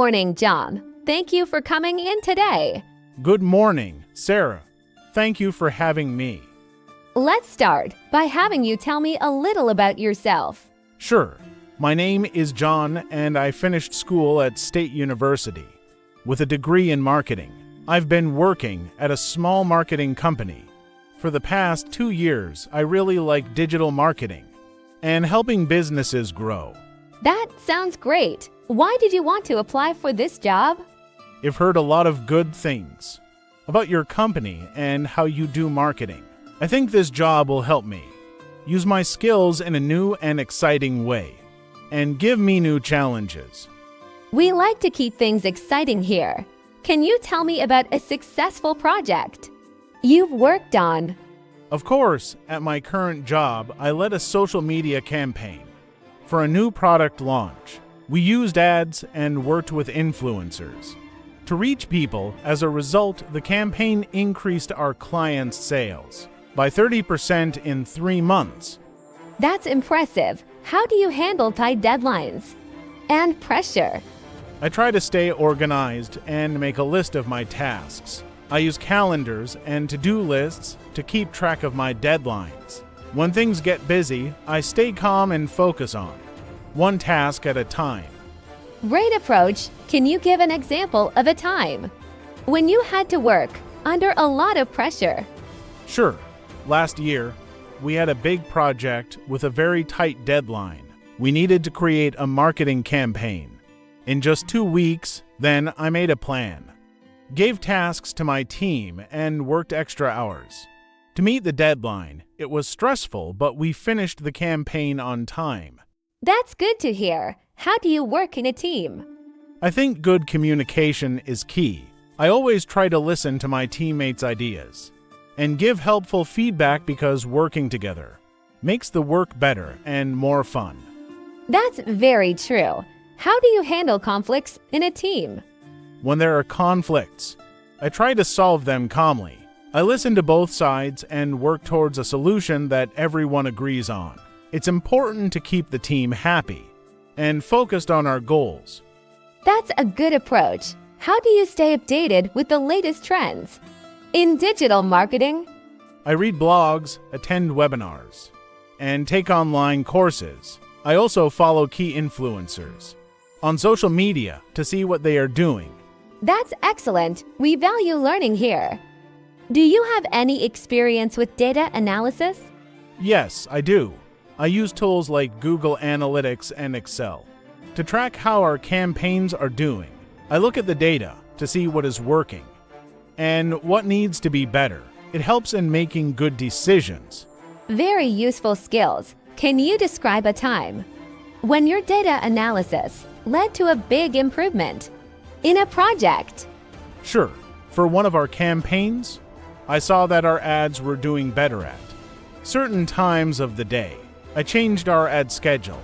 morning, John. Thank you for coming in today. Good morning, Sarah. Thank you for having me. Let's start by having you tell me a little about yourself. Sure. My name is John, and I finished school at State University with a degree in marketing. I've been working at a small marketing company. For the past 2 years, I really like digital marketing and helping businesses grow. That sounds great. Why did you want to apply for this job? I've heard a lot of good things about your company and how you do marketing. I think this job will help me use my skills in a new and exciting way and give me new challenges. We like to keep things exciting here. Can you tell me about a successful project you've worked on? Of course, at my current job, I led a social media campaign for a new product launch. We used ads and worked with influencers to reach people. As a result, the campaign increased our clients' sales by 30% in 3 months. That's impressive. How do you handle tight deadlines and pressure? I try to stay organized and make a list of my tasks. I use calendars and to-do lists to keep track of my deadlines. When things get busy, I stay calm and focus on one task at a time. Great approach. Can you give an example of a time when you had to work under a lot of pressure? Sure. Last year, we had a big project with a very tight deadline. We needed to create a marketing campaign. In just 2 weeks, then I made a plan, gave tasks to my team, and worked extra hours to meet the deadline. It was stressful, but we finished the campaign on time. That's good to hear. How do you work in a team? I think good communication is key. I always try to listen to my teammates' ideas and give helpful feedback because working together makes the work better and more fun. That's very true. How do you handle conflicts in a team? When there are conflicts, I try to solve them calmly. I listen to both sides and work towards a solution that everyone agrees on. It's important to keep the team happy and focused on our goals. That's a good approach. How do you stay updated with the latest trends in digital marketing? I read blogs, attend webinars, and take online courses. I also follow key influencers on social media to see what they are doing. That's excellent. We value learning here. Do you have any experience with data analysis? Yes, I do. I use tools like Google Analytics and Excel to track how our campaigns are doing. I look at the data to see what is working and what needs to be better. It helps in making good decisions. Very useful skills. Can you describe a time when your data analysis led to a big improvement in a project? Sure. For one of our campaigns, I saw that our ads were doing better at certain times of the day. I changed our ad schedule,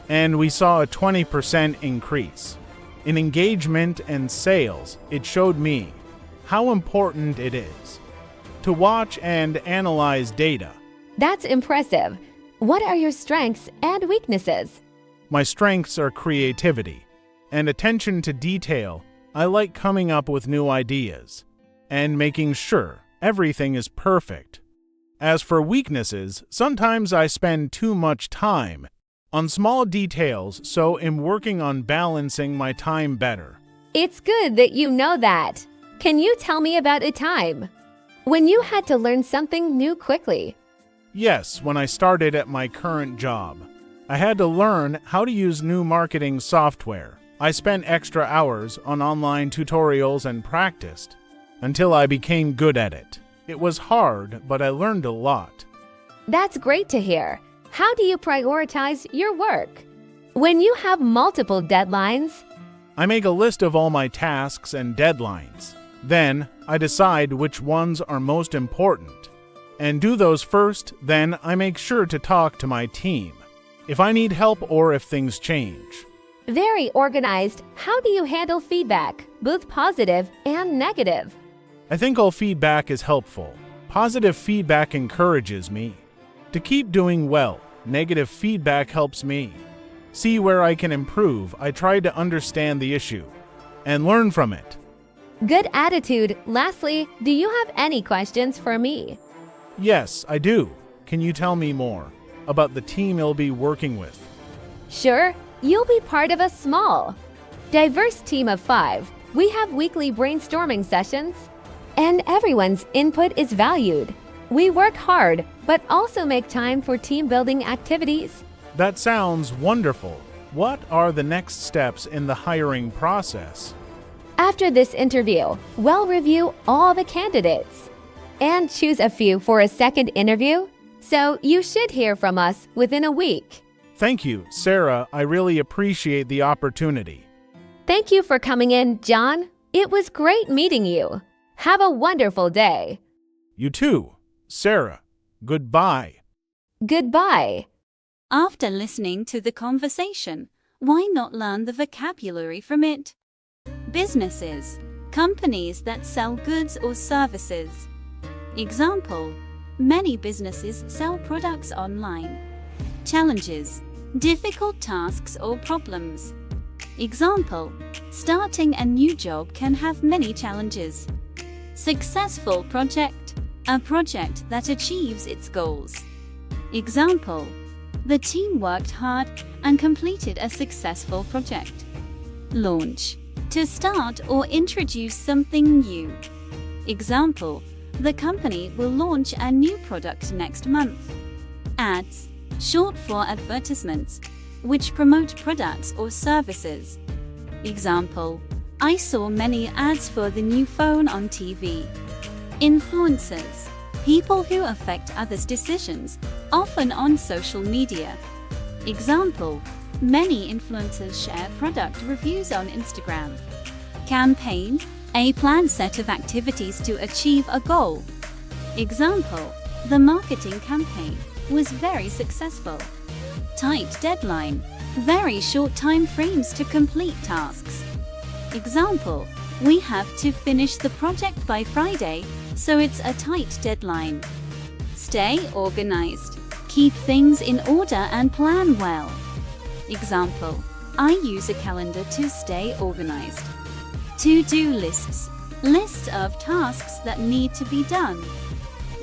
and we saw a 20% increase in engagement and sales. It showed me how important it is to watch and analyze data. That's impressive. What are your strengths and weaknesses? My strengths are creativity and attention to detail. I like coming up with new ideas and making sure everything is perfect. As for weaknesses, sometimes I spend too much time on small details, so I'm working on balancing my time better. It's good that you know that. Can you tell me about a time when you had to learn something new quickly? Yes, when I started at my current job, I had to learn how to use new marketing software. I spent extra hours on online tutorials and practiced until I became good at it. It was hard, but I learned a lot. That's great to hear. How do you prioritize your work when you have multiple deadlines? I make a list of all my tasks and deadlines. Then, I decide which ones are most important and do those first. Then, I make sure to talk to my team if I need help or if things change. Very organized. How do you handle feedback, both positive and negative? I think all feedback is helpful. Positive feedback encourages me to keep doing well. Negative feedback helps me see where I can improve. I try to understand the issue and learn from it. Good attitude. Lastly, do you have any questions for me? Yes, I do. Can you tell me more about the team you'll be working with? Sure, you'll be part of a small, diverse team of 5. We have weekly brainstorming sessions, and everyone's input is valued. We work hard, but also make time for team-building activities. That sounds wonderful. What are the next steps in the hiring process? After this interview, we'll review all the candidates and choose a few for a second interview, so you should hear from us within a week. Thank you, Sarah. I really appreciate the opportunity. Thank you for coming in, John. It was great meeting you. Have a wonderful day. You too, Sarah. Goodbye. Goodbye. After listening to the conversation, why not learn the vocabulary from it? Businesses, companies that sell goods or services. Example, many businesses sell products online. Challenges, difficult tasks or problems. Example, starting a new job can have many challenges. Successful project, a project that achieves its goals. Example, the team worked hard and completed a successful project. Launch, to start or introduce something new. Example, the company will launch a new product next month. Ads, short for advertisements, which promote products or services. Example, I saw many ads for the new phone on TV. Influencers, people who affect others' decisions, often on social media. Example, many influencers share product reviews on Instagram. Campaign, a planned set of activities to achieve a goal. Example, the marketing campaign was very successful. Tight deadline, very short time frames to complete tasks. Example, we have to finish the project by Friday, so it's a tight deadline. Stay organized, keep things in order and plan well. Example, I use a calendar to stay organized. To-do lists, list of tasks that need to be done.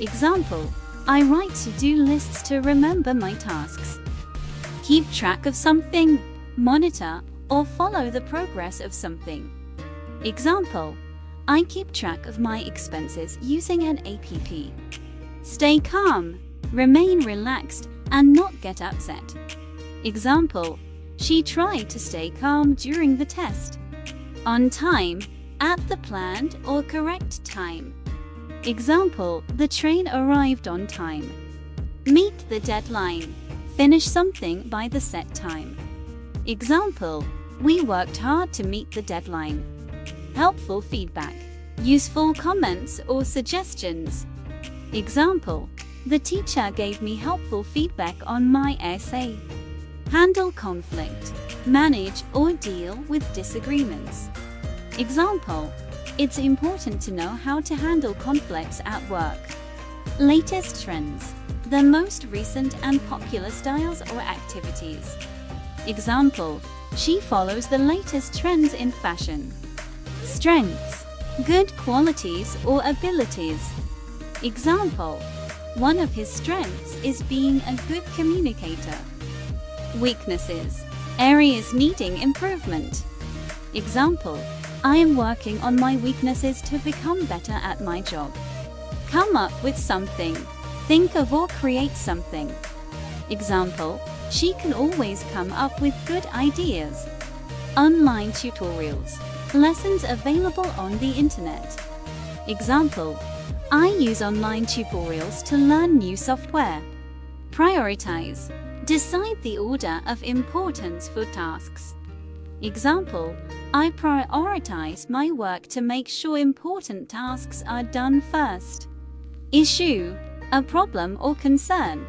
Example, I write to-do lists to remember my tasks. Keep track of something, monitor or follow the progress of something. Example, I keep track of my expenses using an app. Stay calm, remain relaxed and not get upset. Example, she tried to stay calm during the test. On time, at the planned or correct time. Example, the train arrived on time. Meet the deadline, finish something by the set time. Example, we worked hard to meet the deadline. Helpful feedback, useful comments or suggestions. Example, the teacher gave me helpful feedback on my essay. Handle conflict, manage or deal with disagreements. Example, it's important to know how to handle conflicts at work. Latest trends, the most recent and popular styles or activities. Example, she follows the latest trends in fashion. Strengths, good qualities or abilities. Example, one of his strengths is being a good communicator. Weaknesses, areas needing improvement. Example, I am working on my weaknesses to become better at my job. Come up with something, think of or create something. Example, she can always come up with good ideas. Online tutorials, lessons available on the internet. Example, I use online tutorials to learn new software. Prioritize, decide the order of importance for tasks. Example, I prioritize my work to make sure important tasks are done first. Issue, a problem or concern.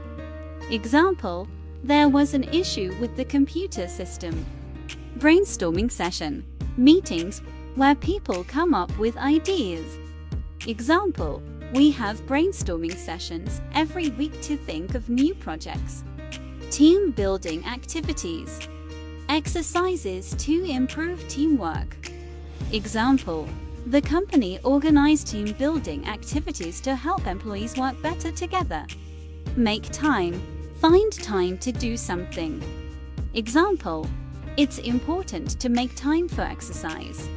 Example, there was an issue with the computer system. Brainstorming session, meetings where people come up with ideas. Example, we have brainstorming sessions every week to think of new projects. Team building activities, exercises to improve teamwork. Example: the company organized team building activities to help employees work better together. Make time. Find time to do something. Example: it's important to make time for exercise.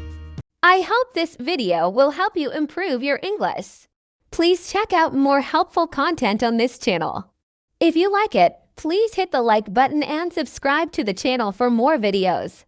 I hope this video will help you improve your English. Please check out more helpful content on this channel. If you like it, please hit the like button and subscribe to the channel for more videos.